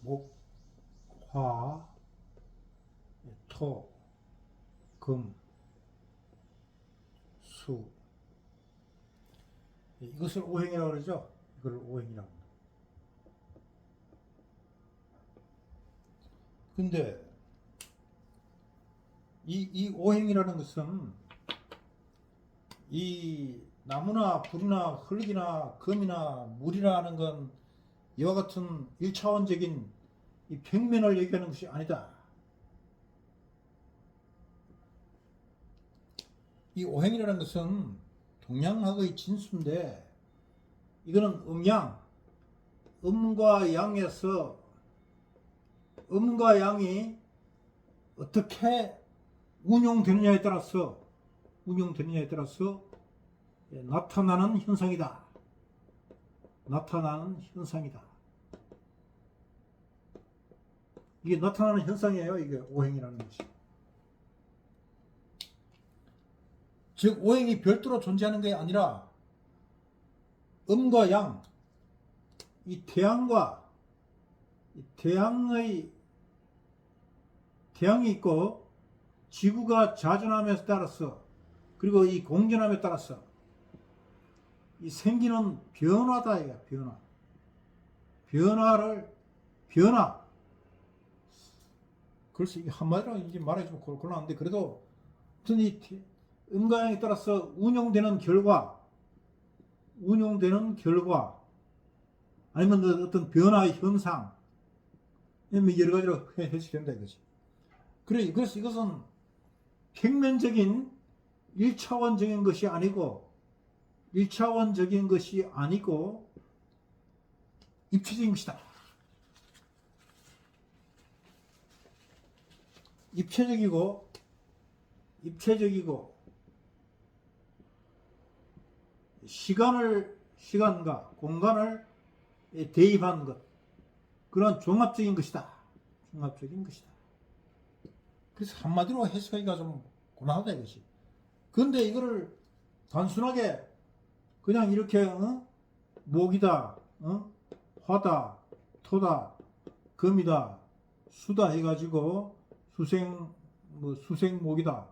목, 화, 토, 금, 수. 이것을 오행이라고 그러죠. 이걸 오행이라고 합니다. 근데 이 오행이라는 것은 이 나무나 불이나 흙이나 금이나 물이라는 건 이와 같은 1차원적인 이 평면을 얘기하는 것이 아니다. 이 오행이라는 것은 동양학의 진수인데 이거는 음양, 음과 양에서 음과 양이 어떻게 운용되느냐에 따라서 나타나는 현상이다. 나타나는 현상이다. 이게 나타나는 현상이에요. 이게 오행이라는 것이. 즉 오행이 별도로 존재하는 게 아니라 음과 양, 이 태양과 이 태양이 있고 지구가 자전함에 따라서 그리고 이 공전함에 따라서 이 생기는 변화다 이거야. 변화. 그래서 이게 한마디로 이제 말하기 좀 곤란한데 그래도 어떤 이 음과 양에 따라서 운용되는 결과 아니면 어떤 변화의 현상 여러 가지로 해석된다 이거지. 그래서 이것은 평면적인 1차원적인 것이 아니고 입체적인 것이다. 입체적이고 시간과 공간을 대입한 것, 그런 종합적인 것이다. 그래서 한마디로 해석하기가 좀 고난하다 이것이. 그런데 이거를 단순하게 그냥 이렇게 목이다, 화다, 토다, 금이다, 수다 해가지고 수생목이다,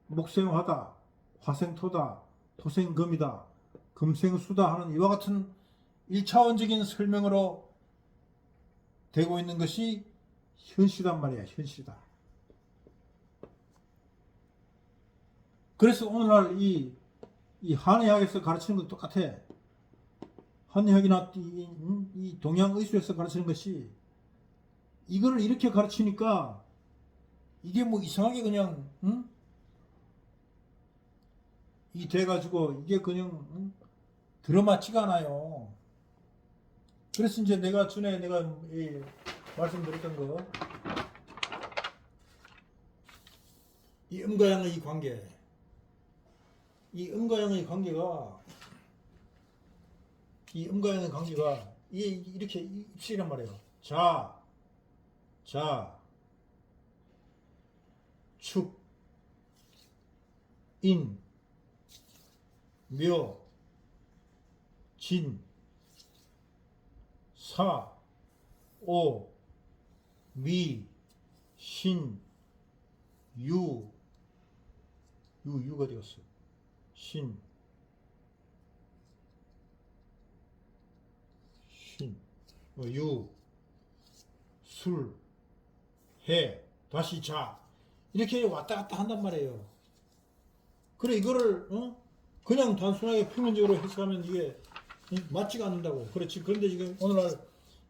목생화다, 화생토다, 토생금이다, 금생수다 하는 이와 같은 1차원적인 설명으로 되고 있는 것이 현실이란 말이야. 현실이다. 그래서 오늘날 이 한의학에서 가르치는 것도 똑같아. 한의학이나 이 동양의술에서 가르치는 것이 이거를 이렇게 가르치니까 이게 뭐 이상하게 그냥 이 돼가지고 이게 그냥 들어맞지가 않아요. 그래서 이제 내가 전에 말씀드렸던 거, 이 음과 양의 관계, 이게 이렇게 입술이란 말이에요. 자, 축, 인, 묘, 진, 사, 오, 미, 신, 유가 되었어. 신, 유, 술, 해, 다시 자. 이렇게 왔다 갔다 한단 말이에요. 그래, 이거를, 그냥 단순하게 평면적으로 해석하면 이게 맞지가 않는다고. 그렇지. 그런데 지금 오늘날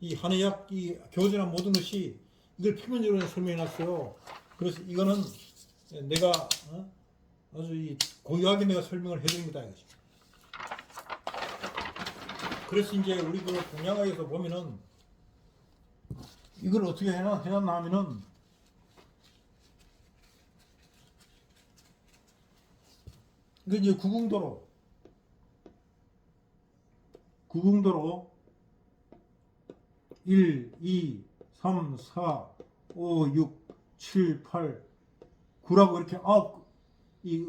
이 한의학 이 교재나 모든 것이 이걸 평면적으로 설명해 놨어요. 그래서 이거는 내가 아주 이 고유하게 내가 설명을 해드린 거다 이거지. 그래서 이제 우리 그 동양학에서 보면은 이걸 어떻게 해놨나 하면은 이게 이제 구궁도로 1, 2, 3, 4, 5, 6, 7, 8, 9라고 이렇게 이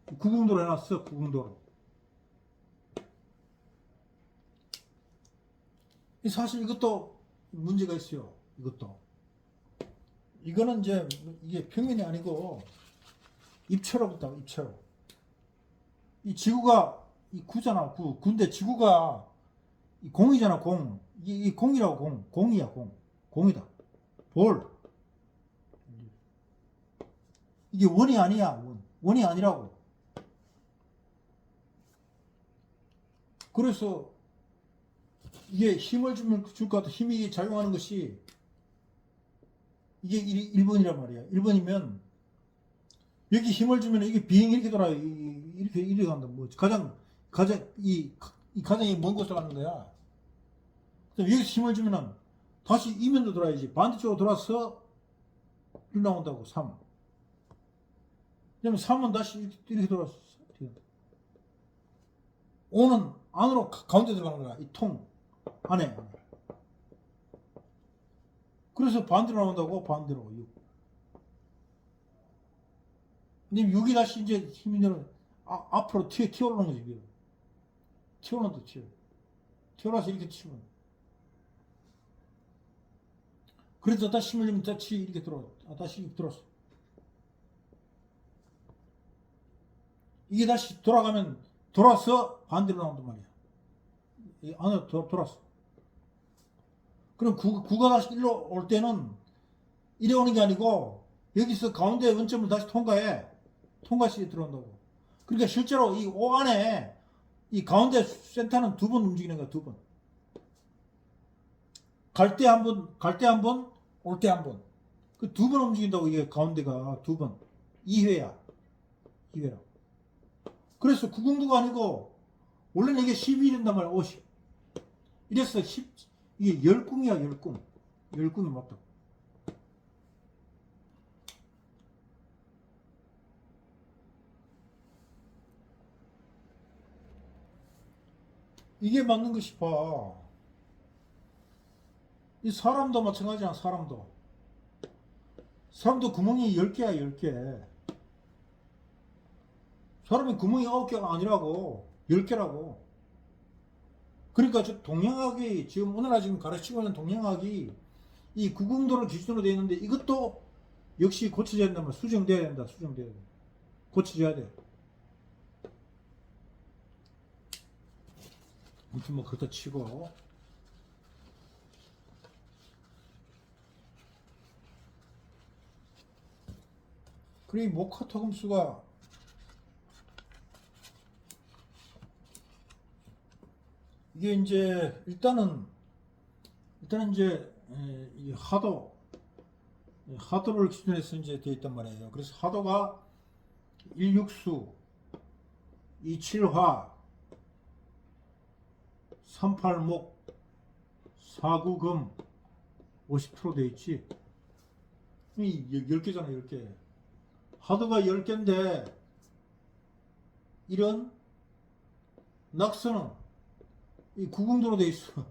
구궁도로 해놨어. 구궁도로. 사실 이것도 문제가 있어요. 이것도. 이거는 이제 이게 평면이 아니고 입체로부터 있다고, 입체로. 이 지구가 이 구잖아, 구. 근데 지구가 이 공이잖아, 공. 이 공이라고, 공. 공이야, 공. 공이다. 볼. 이게 원이 아니야, 원. 원이 아니라고. 그래서 이게 힘을 줄 것 같아. 힘이 작용하는 것이 이게 1번이란 말이야. 1번이면 여기 힘을 주면 이게 비행이 이렇게 돌아요. 이렇게 간다. 뭐 이 가장이 먼 곳으로 가는 거야. 그럼 여기서 힘을 주면은 다시 이면도 돌아야지. 반대쪽으로 돌아서 이렇게 나온다고. 3. 그러면 3은 다시 이렇게 돌아서 5는 안으로 가운데 들어가는 거야. 이 통 안에. 그래서 반대로 나온다고. 반대로 6. 근데 6이 다시 이제 힘이 내려 앞으로 튀어오르는 거지. 튀어오른다. 튀어올라서 이렇게 치면. 그래서 다시 힘을 주면 다시 이렇게 들어와. 다시 이렇게 들어왔어. 이게 다시 돌아가면 돌아서 반대로 나온단 말이야. 이 안으로 돌아서. 그럼 구가 다시 일로 올 때는 이리 오는 게 아니고 여기서 가운데 원점을 다시 통과해. 통과시 들어온다고. 그러니까 실제로 이 O 안에 이 가운데 센터는 2번 움직이는 거야. 2번. 갈 때 한 번, 올 때 한 번. 그 2번 움직인다고. 이게 가운데가 2번. 2회야. 2회라. 그래서 9궁도가 아니고 원래는 이게 12이 된단 말이야. 50. 이래서 이게 10궁이야. 10궁. 10궁이 맞다. 이게 맞는 것이 봐. 이 사람도 마찬가지야. 사람도 구멍이 10개야. 10개. 사람이 구멍이 9개가 아니라고. 10개라고. 그러니까 저 동양학이 지금 오늘날 지금 가르치고 있는 동양학이 이 구궁도를 기준으로 되어 있는데 이것도 역시 고쳐져야 된다. 수정돼야 된다. 수정돼야 돼. 고쳐져야 돼. 아무튼 뭐 그렇다 치고. 그리고 이 모카토금수가 이게 이제 일단은 이제 이 하도를 기준으로 해서 이제 되어 있단 말이에요. 그래서 하도가 1육수, 2칠화, 3팔목, 4구금, 50% 되어 있지. 이 10개잖아. 10개. 하도가 10개인데 이런 낙서는 이 구궁도로 되어 있어.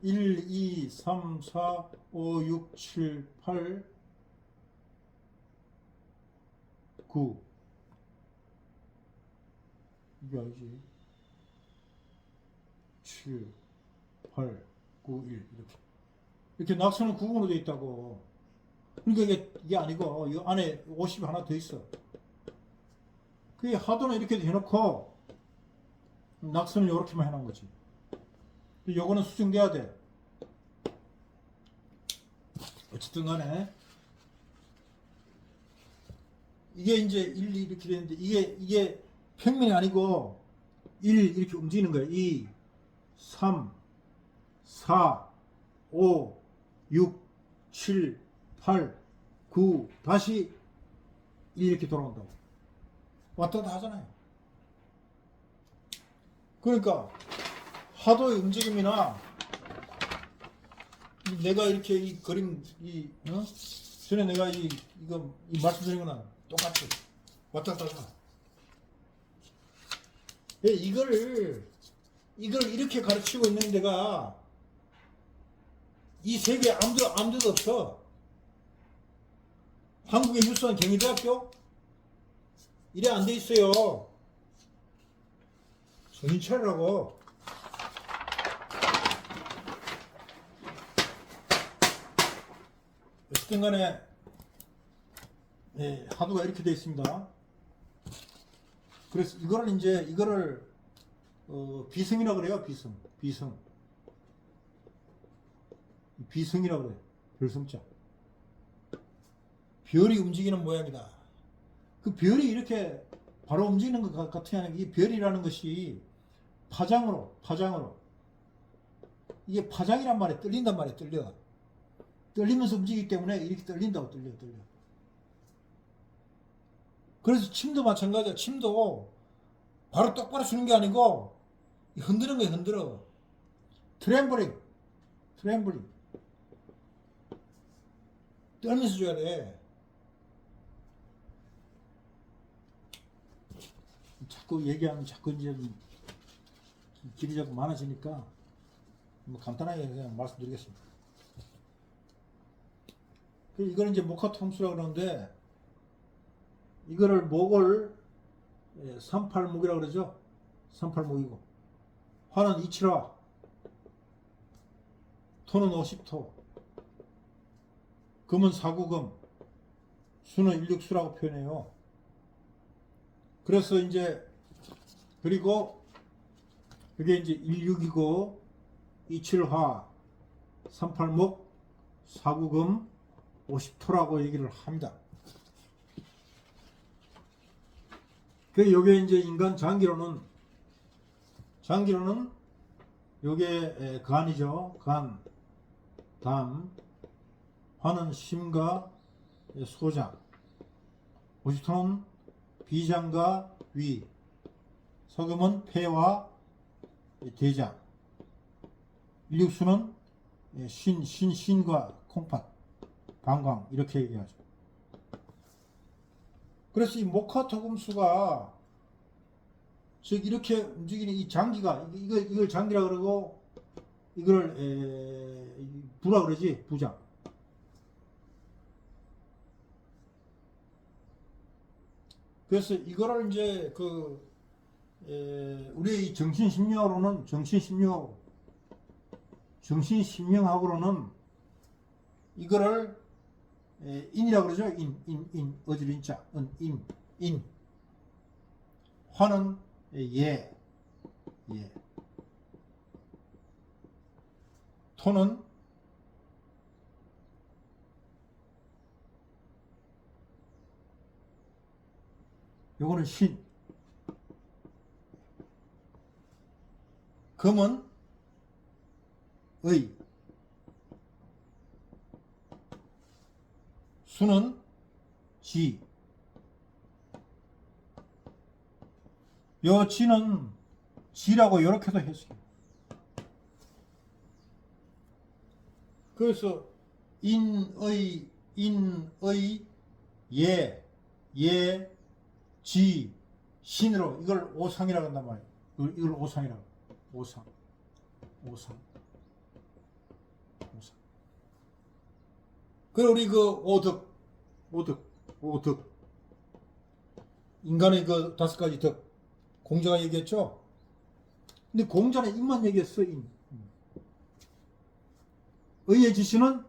1, 2, 3, 4, 5, 6, 7, 8, 9. 이게 아니지. 7, 8, 9, 1. 이렇게 낙서는 구궁으로 되어 있다고. 그러니까 이게 아니고, 이 안에 50이 하나 더 있어. 그게 하도는 이렇게 해놓고, 낙서는 이렇게만 해놓은 거지. 요거는 수정돼야 돼. 어쨌든 간에 이게 이제 1, 2 이렇게 되는데 이게 평면이 아니고 1 이렇게 움직이는 거예요. 2, 3, 4, 5, 6, 7, 8, 9 다시 1 이렇게 돌아온다고. 왔다 갔다 하잖아요. 그러니까 하도의 움직임이나 내가 이렇게 이 그림 전에 내가 이거 말씀드린 거는 똑같이 왔다 갔다 하잖아. 이걸 이렇게 가르치고 있는 데가 이 세계에 아무데도 없어. 한국의 유수한 경희대학교 이래 안 돼 있어요. 정신 차리라고. 어쨌든 간에 예, 하두가 이렇게 되어 있습니다. 그래서 이거를 비승이라고 그래요. 비승이라고 그래요. 별승자. 별이 움직이는 모양이다. 그 별이 이렇게 바로 움직이는 것 같아야 하는 이 별이라는 것이 파장으로 이게 파장이란 말에 떨린단 말이에요. 떨리면서 움직이기 때문에 이렇게 떨린다고 떨려. 그래서 침도 마찬가지야. 침도 바로 똑바로 주는 게 아니고 흔드는 거예요. 흔들어. 트램블링 떨면서 줘야 돼. 자꾸 얘기하면 자꾸 이제 길이 자꾸 많아지니까 뭐 간단하게 그냥 말씀드리겠습니다. 이거는 이제 목화통수라고 그러는데 이거를 목을 38목이라고 그러죠. 38목이고 화는 27화, 토는 50토, 금은 4구금, 수는 16수라고 표현해요. 그래서 이제 그리고 그게 이제 16이고 27화, 38목, 4구금, 50토라고 얘기를 합니다. 그 요게 이제 인간 장기로는 요게 간이죠. 간, 담, 화는 심과 소장, 50토는 비장과 위, 석음은 폐와 대장, 일육수는 신과 콩팥, 방광 이렇게 얘기하죠. 그래서 이 목화토금수가 즉 이렇게 움직이는 이 장기가 이걸 장기라 그러고 이걸 부라 그러지. 부장. 그래서 이거를 이제 우리 정신심리학으로는 정신심령학으로는 이거를 인이라고 그러죠. 인 어디로 인자 인 화는 예 토는 요거는 신, 금은 의, 수는 지, 요 지는 지라고 이렇게도 했어요. 그래서 인의 예, 지, 신으로 이걸 오상이라고 한단 말이에요. 이걸 오상이라고. 오상. 그리고 우리 오득. 인간의 그 5가지 덕. 공자가 얘기했죠? 근데 공자는 인만 얘기했어, 인. 의의 지시는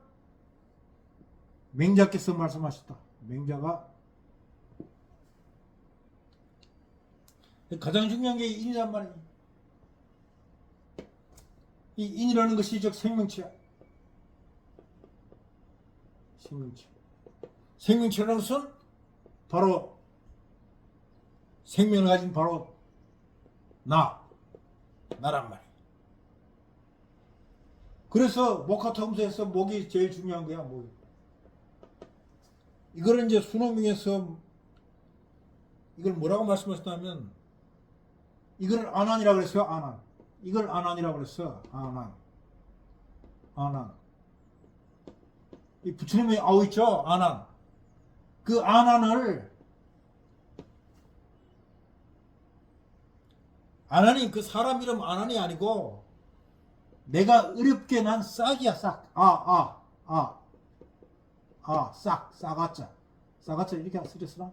맹자께서 말씀하셨다. 맹자가 가장 중요한 게 인이란 말이에요. 이 인이라는 것이 즉 생명체야. 생명체라는 것은 바로 생명을 가진 바로 나란 말이에요. 그래서 목화토금수에서 목이 제일 중요한 거야. 목이. 이거를 이제 수능에서 이걸 뭐라고 말씀하셨냐면 이걸 안안이라고 그랬어요. 안안. 이걸 안안이라고 그랬어. 안안. 이 부처님의 아우 있죠. 안안. 그 안안이 그 사람 이름 안안이 아니고 내가 어렵게 난 싹이야. 싹. 싸가짜 이렇게 쓰렸으나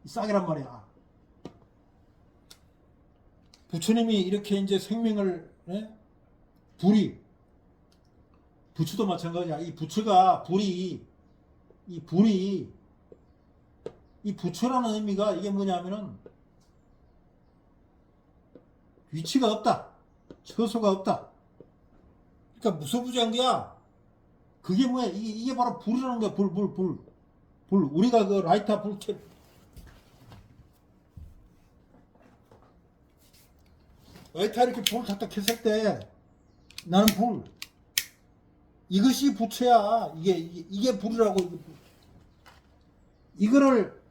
싹이란 말이야. 부처님이 이렇게 이제 생명을 부처도 마찬가지야. 이 부처가 불이 이 불이 이 부처라는 의미가 이게 뭐냐면은 위치가 없다. 처소가 없다. 그러니까 무소부재한 거야. 그게 뭐야? 이게 바로 불이라는 거야. 불. 우리가 그 라이터 불 켜. 라이터 이렇게 불 갖다 켰을 때 나는 불. 이것이 부처야. 이게 불이라고. 이거를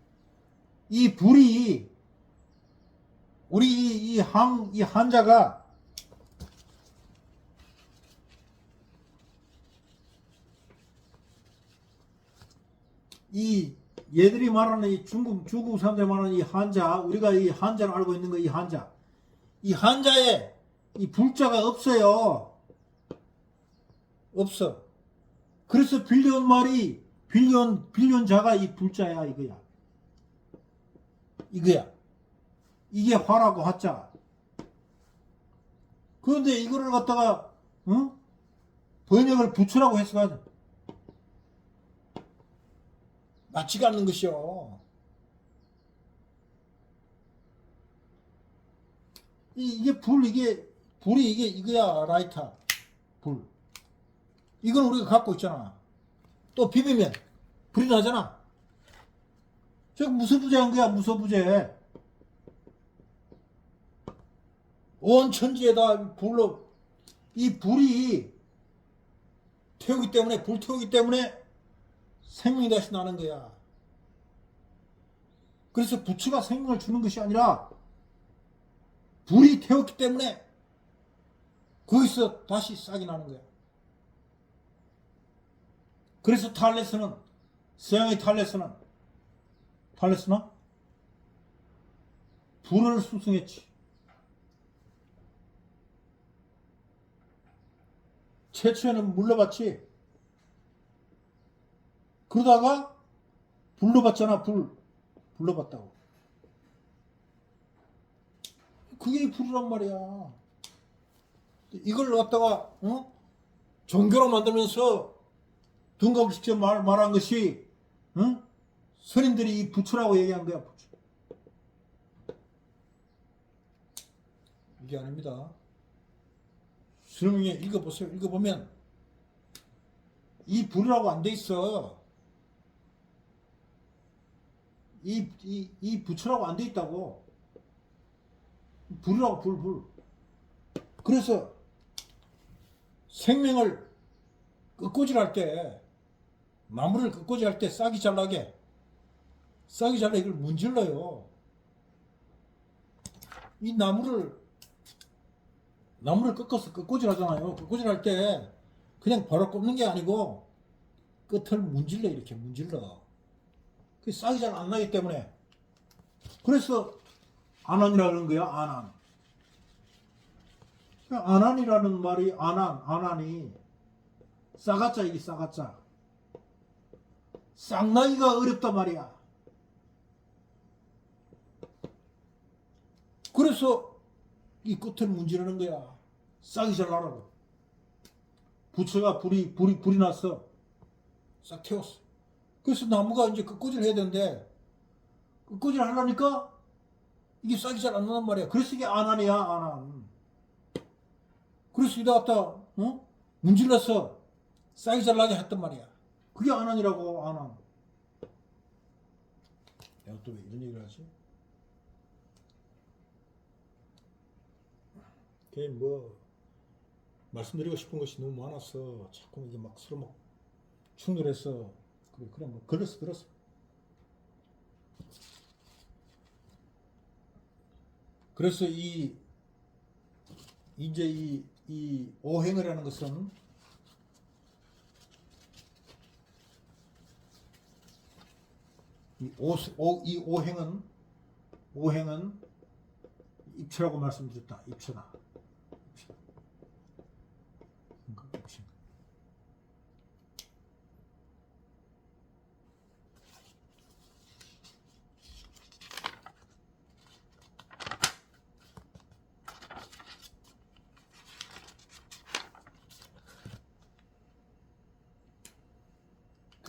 이 불이 우리 이 한자가 이 얘들이 말하는 이 중국 사람들이 말하는 이 한자, 우리가 이 한자를 알고 있는 거 이 한자, 이 한자에 이 불자가 없어요. 없어. 그래서 빌려온 말이 빌려온자가 이 불자야. 이거야. 이게 화라고 화자. 그런데 이거를 갖다가 번역을 부처라고 해서 맞지가 않는 것이요. 불이 이거야. 라이터 불. 이건 우리가 갖고 있잖아. 또 비비면 불이 나잖아. 저 무소부재한 거야. 무소부재. 온 천지에다 불로 이 불이 태우기 때문에 불 태우기 때문에 생명이 다시 나는 거야. 그래서 부처가 생명을 주는 것이 아니라 불이 태웠기 때문에 거기서 다시 싹이 나는 거야. 그래서 서양의 탈레스는 불을 숭상했지. 최초에는 물로 봤지. 그러다가 불로 봤잖아. 불로 봤다고. 그게 불이란 말이야. 이걸 갖다가 종교로 만들면서 둔갑을 직접 말한 것이 스님들이 이 부처라고 얘기한 거야. 부처. 이게 아닙니다. 스님이 읽어보세요. 읽어보면 이 불이라고 안 돼 있어. 이 부처라고 안 돼 있다고. 불이라고 불. 그래서 생명을 끄꾸질할 때, 나무를 끄꾸질할 때 싹이 잘 나게 이걸 문질러요. 이 나무를 꺾어서 끄꾸질하잖아요. 끄꾸질할 때 그냥 바로 꼽는 게 아니고 끝을 문질러. 이렇게 문질러. 그 싹이 잘 안 나기 때문에. 그래서 안안이라 그러는 거야. 안안. 안안이라는 말이 안안이 싸가짜. 이게 싸가짜. 싹나기가 어렵단 말이야. 그래서 이 끝을 문지르는 거야. 싹이 잘 나라고. 부처가 불이 났어. 싹 태웠어. 그래서 나무가 이제 끄꾸질 해야 되는데 끄꾸질 하려니까 이게 싹이 잘 안 나단 말이야. 그래서 이게 안안이야. 안안. 그래서 이다 갖다 문질러서 싹이 잘 나게 했단 말이야. 그게 안안이라고. 안안. 내가 또 왜 이런 얘기를 하지? 그게 말씀드리고 싶은 것이 너무 많아서 자꾸 이게 막 서로 막 충돌해서 그래 들었어. 그래서 이제 이 오행이라는 것은 이 오행은 입체라고 말씀드렸다. 입체다.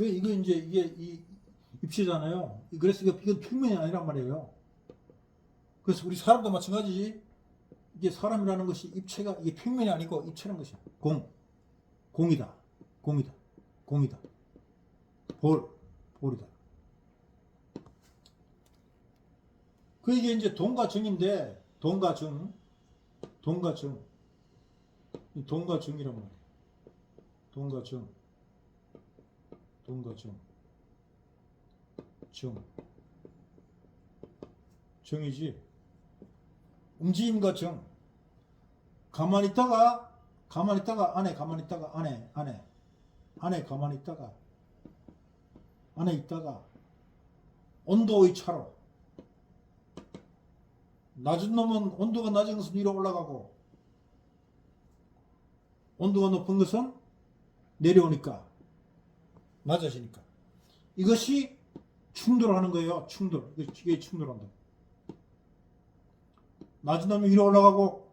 이거 이제 이게 이 입체잖아요. 그래서 이건 평면이 아니란 말이에요. 그래서 우리 사람도 마찬가지지. 이게 사람이라는 것이 입체가 이게 평면이 아니고 입체라는 것이야. 공이다. 공이다. 공이다. 볼이다. 이게 이제 동과 정인데 동과 정이란 말이야. 정이지. 움직임과 정. 가만히 있다가 안에 가만히 있다가 안에 가만히 있다가 안에 있다가 온도의 차로. 낮은 놈은 온도가 낮은 것은 위로 올라가고 온도가 높은 것은 내려오니까 낮아지니까 이것이 충돌하는 거예요. 이게 충돌한다. 낮은 놈이 위로 올라가고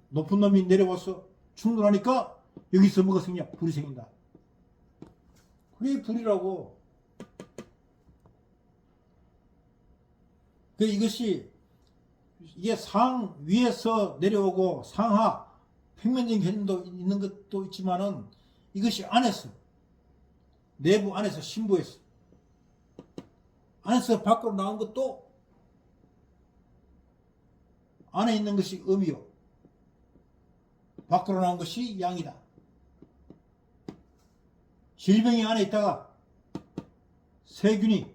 높은 놈이 내려와서 충돌하니까 여기서 뭐가 생겨? 불이 생긴다. 그게 불이라고. 이것이 이게 상 위에서 내려오고 상하 평면적인 개념도 있는 것도 있지만은 이것이 안에서 내부 안에서 신부에서 안에서 밖으로 나온 것도 안에 있는 것이 음이요 밖으로 나온 것이 양이다. 질병이 안에 있다가 세균이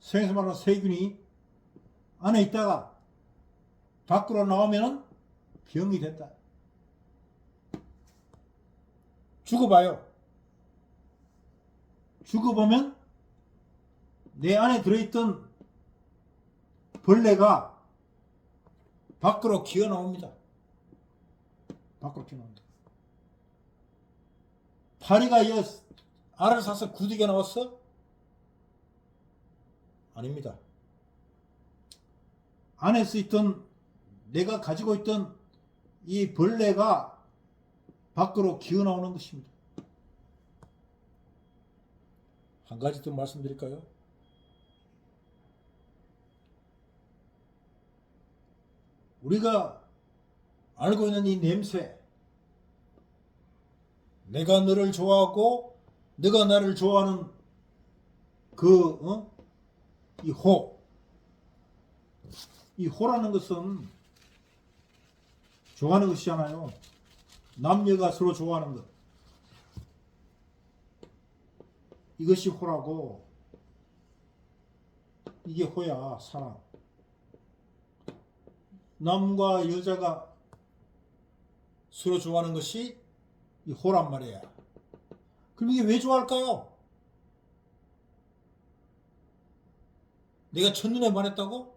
성에서 말하는 세균이 안에 있다가 밖으로 나오면은 병이 됐다. 죽어봐요. 죽어보면 내 안에 들어있던 벌레가 밖으로 기어 나옵니다. 파리가 알을 사서 구디게 나왔어? 아닙니다. 안에서 있던 내가 가지고 있던 이 벌레가 밖으로 기어 나오는 것입니다. 한 가지 더 말씀드릴까요? 우리가 알고 있는 이 냄새, 내가 너를 좋아하고 너가 나를 좋아하는 이 호라는 것은 좋아하는 것이잖아요. 남녀가 서로 좋아하는 것. 이것이 호라고. 이게 호야, 사랑. 남과 여자가 서로 좋아하는 것이 이 호란 말이야. 그럼 이게 왜 좋아할까요? 내가 첫눈에 반했다고?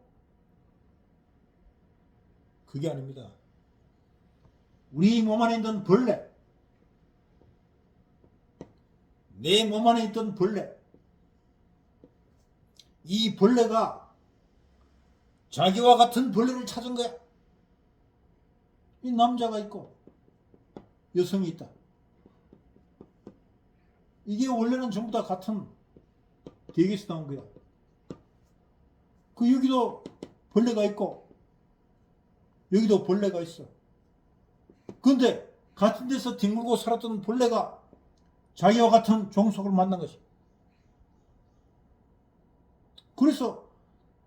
그게 아닙니다. 우리 몸 안에 있던 벌레, 내 몸 안에 있던 벌레, 이 벌레가 자기와 같은 벌레를 찾은 거야. 이 남자가 있고 여성이 있다. 이게 원래는 전부 다 같은 대기에서 나온 거야. 여기도 벌레가 있고 여기도 벌레가 있어. 그런데 같은 데서 뒹굴고 살았던 벌레가 자기와 같은 종속을 만난 것이. 그래서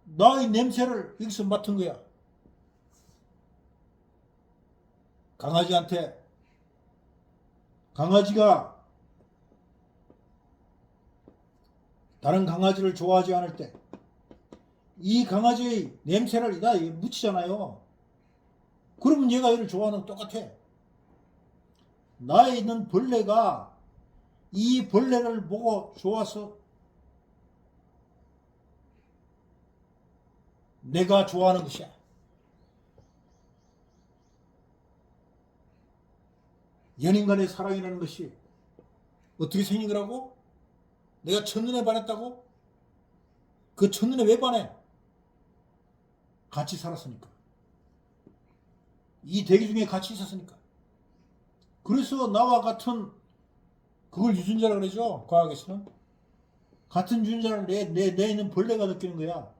나의 냄새를 여기서 맡은 거야. 강아지한테 강아지가 다른 강아지를 좋아하지 않을 때 이 강아지의 냄새를 나 묻히잖아요. 그러면 얘가 얘를 좋아하는 거 똑같아. 나에 있는 벌레가 이 벌레를 보고 좋아서 내가 좋아하는 것이야. 연인 간의 사랑이라는 것이 어떻게 생긴 거라고? 내가 첫눈에 반했다고? 그 첫눈에 왜 반해? 같이 살았으니까. 이 대기 중에 같이 있었으니까. 그래서 나와 같은 그걸 유전자라고 그러죠. 과학에서는. 같은 유전자를 내 있는 벌레가 느끼는 거야.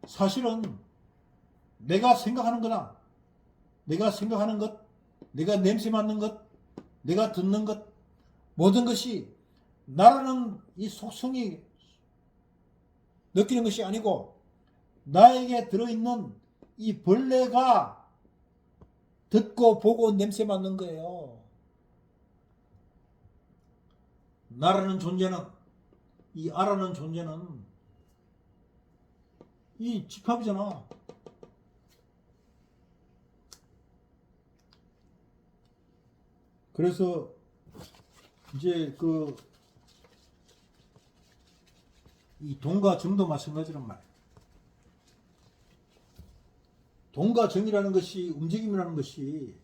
사실은 내가 생각하는 거나 내가 생각하는 것, 내가 냄새 맡는 것, 내가 듣는 것, 모든 것이 나라는 이 속성이 느끼는 것이 아니고 나에게 들어있는 이 벌레가 듣고 보고 냄새 맡는 거예요. 나라는 존재는, 이 아라는 존재는 이 집합이잖아. 그래서 이제 이 동과 정도 마찬가지란 말이에요. 동과 정이라는 것이, 움직임이라는 것이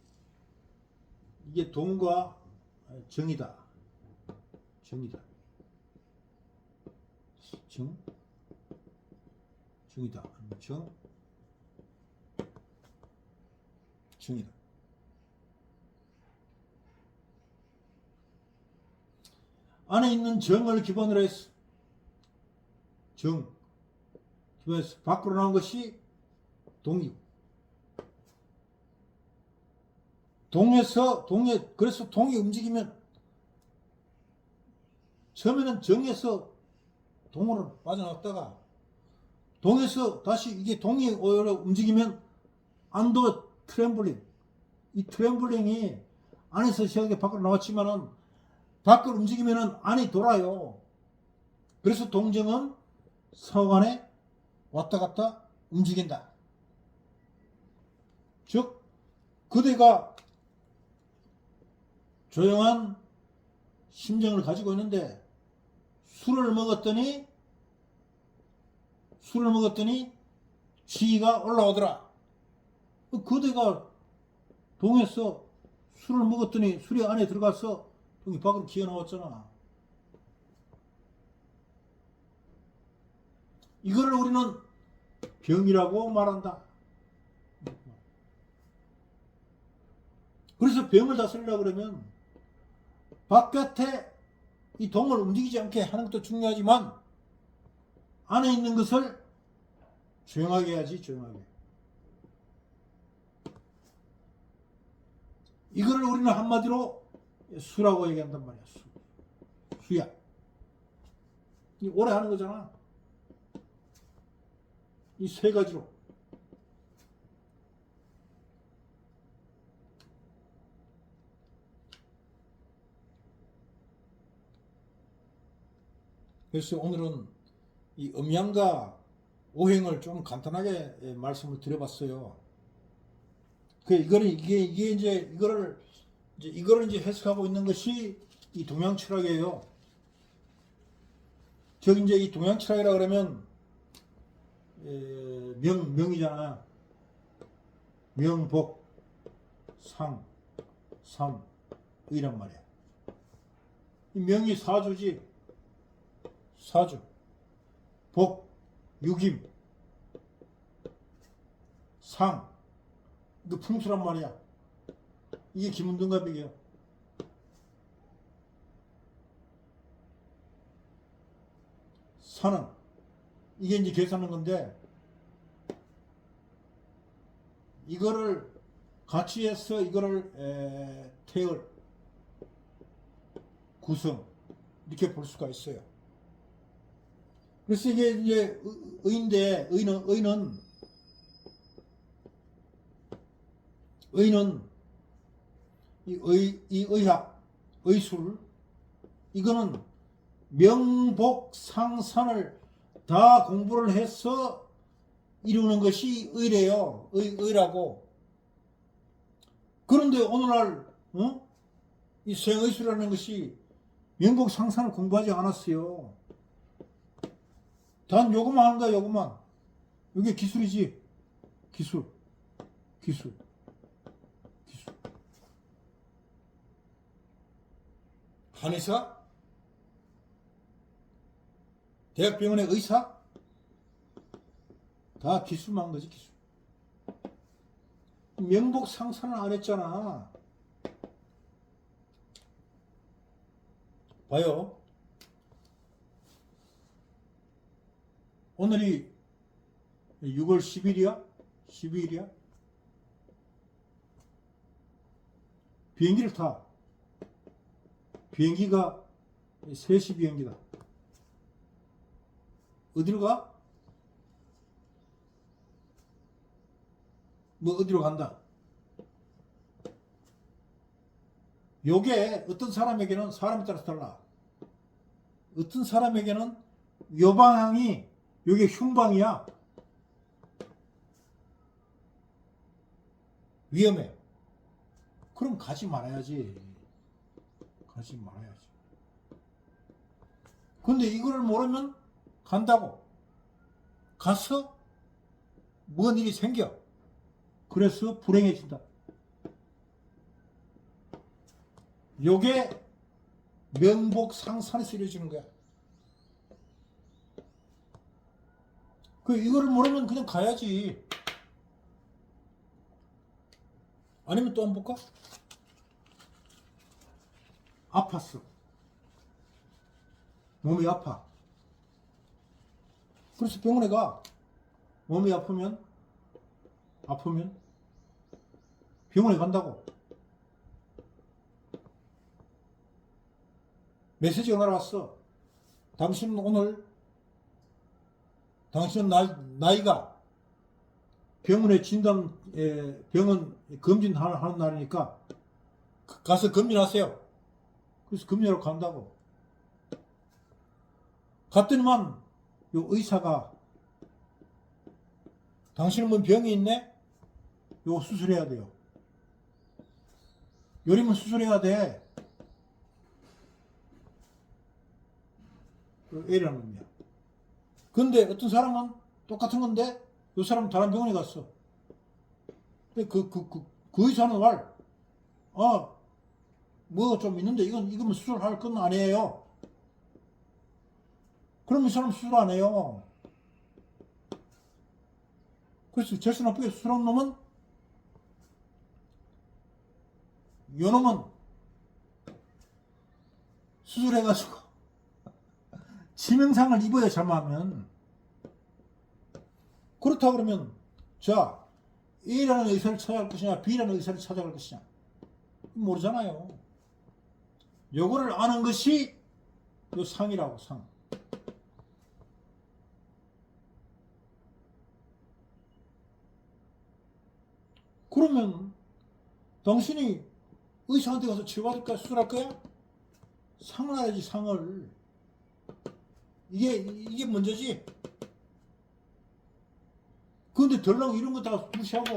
이게 동과 정이다. 정이다. 정이다. 정이다. 안에 있는 정을 기본으로 해서 기본에서 밖으로 나온 것이 동이고, 그래서 동이 움직이면 처음에는 정에서 동으로 빠져나왔다가 동에서 다시 이게 동이 움직이면 안도 트램블링, 이 트램블링이 안에서 시작해 밖으로 나왔지만은 밖으로 움직이면은 안이 돌아요. 그래서 동정은 서간에 왔다 갔다 움직인다. 즉 그대가 조용한 심정을 가지고 있는데 술을 먹었더니 지가 올라오더라. 그대가 동에서 술을 먹었더니 술이 안에 들어가서 동이 밖으로 기어 나왔잖아. 이거를 우리는 병이라고 말한다. 그래서 병을 다스리려고 그러면 바깥에 이 동을 움직이지 않게 하는 것도 중요하지만 안에 있는 것을 조용하게 해야지. 조용하게. 이거를 우리는 한마디로 수라고 얘기한단 말이야. 수야. 오래 하는 거잖아. 이 세 가지로. 그래서 오늘은 이 음양과 오행을 좀 간단하게 말씀을 드려봤어요. 이게 이제 이거를 이제 해석하고 있는 것이 이 동양 철학이에요. 즉 이제 이 동양 철학이라 그러면 명이잖아. 명, 복, 상, 삼, 의란 말이야. 이 명이 사주지. 사주. 복, 유김. 상. 이거 풍수란 말이야. 이게 기문등갑이에요. 산은 이게 이제 계산하는 건데 이거를 같이 해서 이거를 태열 구성 이렇게 볼 수가 있어요. 그래서 이게 이제 의인데 의는 이 의학, 의술 이거는 명복상산을 다 공부를 해서 이루는 것이 의래요. 의라고. 그런데 오늘날 이 서양의술이라는 것이 명복상산을 공부하지 않았어요. 단 요것만 하는 거야. 요것만. 이게 기술이지. 기술. 한의사? 대학병원의 의사? 다 기술만 한 거지. 기술. 명복상산을 안 했잖아. 봐요. 오늘이 6월 10일이야? 12일이야? 비행기를 타. 비행기가 3시 비행기다. 어디로 가? 뭐 어디로 간다. 요게 어떤 사람에게는 사람에 따라서 달라. 어떤 사람에게는 요 방향이 요게 흉방이야. 위험해. 그럼 가지 말아야지. 가지 말아야지. 근데 이걸 모르면 간다고. 가서 뭔 일이 생겨. 그래서 불행해진다. 요게 명복상산에서 이루어지는 거야. 이거를 모르면 그냥 가야지. 아니면 또 한번 볼까? 아팠어. 몸이 아파. 그래서 병원에 가. 몸이 아프면 병원에 간다고. 메시지가 날아왔어. 당신은 오늘 당신은 나이가 병원에 병원 검진하는 날이니까 가서 검진하세요. 그래서 검진하러 간다고. 갔더니만 요 의사가 당신은 뭐 병이 있네? 요거 수술해야 돼요. 요리면 수술해야 돼. A라는 놈이야. 근데 어떤 사람은 똑같은 건데 요 사람은 다른 병원에 갔어. 근데 그 의사는 뭐 좀 있는데 이건 수술할 건 아니에요. 그럼 이 사람 수술 안 해요. 그래서 재수 나쁘게 수술한 놈은 요 놈은 수술해가지고 치명상을 입어야 잘못하면. 그렇다 그러면 자 A라는 의사를 찾아갈 것이냐 B라는 의사를 찾아갈 것이냐 모르잖아요. 요거를 아는 것이 요 상이라고. 상. 그러면 당신이 의사한테 가서 치료받을까 수술할 거야? 상을 알아야지. 상을. 이게 먼저지. 그런데 덜렁 이런 거 다 무시하고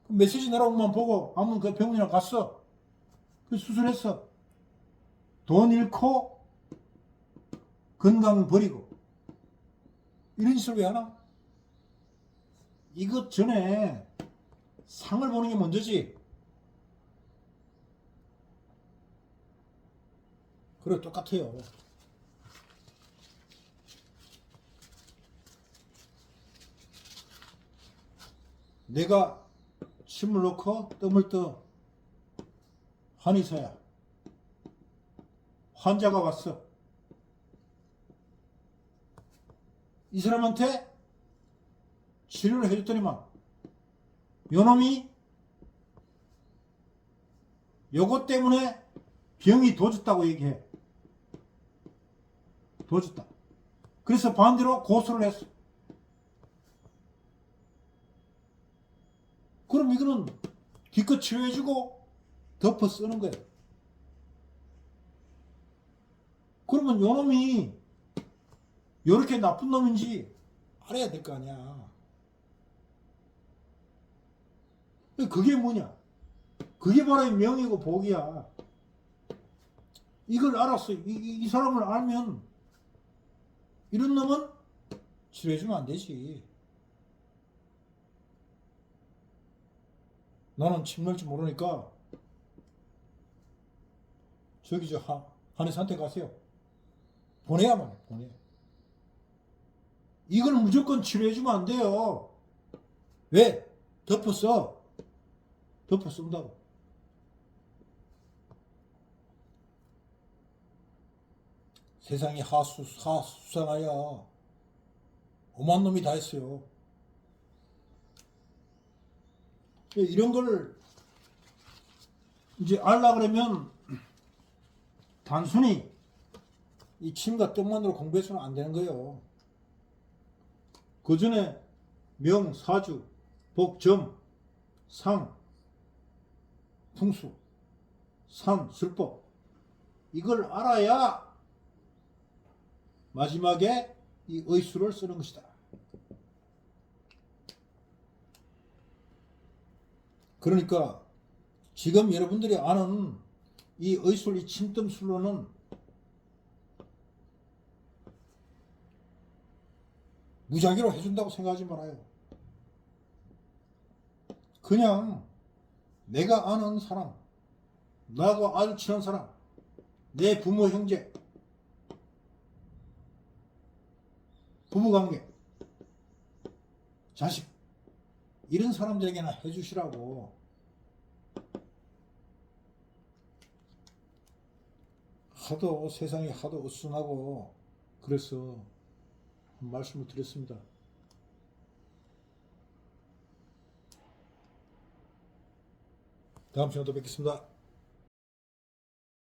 메시지 날아오는 것만 보고 아무 그 병원이나 갔어. 그 수술했어. 돈 잃고 건강 버리고 이런 짓을 왜 하나? 이것 전에 상을 보는 게 먼저지. 그래 똑같아요. 내가 침을 넣고 뜸을 떠 한의사야. 환자가 왔어. 이 사람한테 치료를 해줬더니만 요놈이 요것 때문에 병이 도졌다고 얘기해. 도졌다. 그래서 반대로 고소를 했어. 그럼 이거는 기껏 치료해주고 덮어 쓰는 거예요. 그러면 요놈이 요렇게 나쁜 놈인지 알아야 될 거 아니야. 그게 뭐냐? 그게 바로 명이고 복이야. 이걸 알았어. 이 사람을 알면 이런 놈은 치료해주면 안 되지. 나는 침 넣을 줄 모르니까 저기 한의사한테 가세요. 보내야만 해. 보내. 이걸 무조건 치료해주면 안 돼요. 왜? 덮어 써. 덮어 쓴다고. 세상이 하수상하야 오만 놈이 다 했어요. 이런 걸 이제 알라 그러면 단순히 이 침과 떡만으로 공부해서는 안 되는 거예요. 그 전에 명, 사주, 복, 점, 상, 풍수, 산, 술법 이걸 알아야 마지막에 이 의수를 쓰는 것이다. 그러니까 지금 여러분들이 아는 이 의술, 이 침뜸술로는 무작위로 해준다고 생각하지 말아요. 그냥 내가 아는 사람, 나하고 아주 친한 사람, 내 부모, 형제, 부부관계, 자식 이런 사람들에게나 해주시라고. 하도 세상이 하도 어수선하고 그래서 말씀을 드렸습니다. 다음 시간에 또 뵙겠습니다.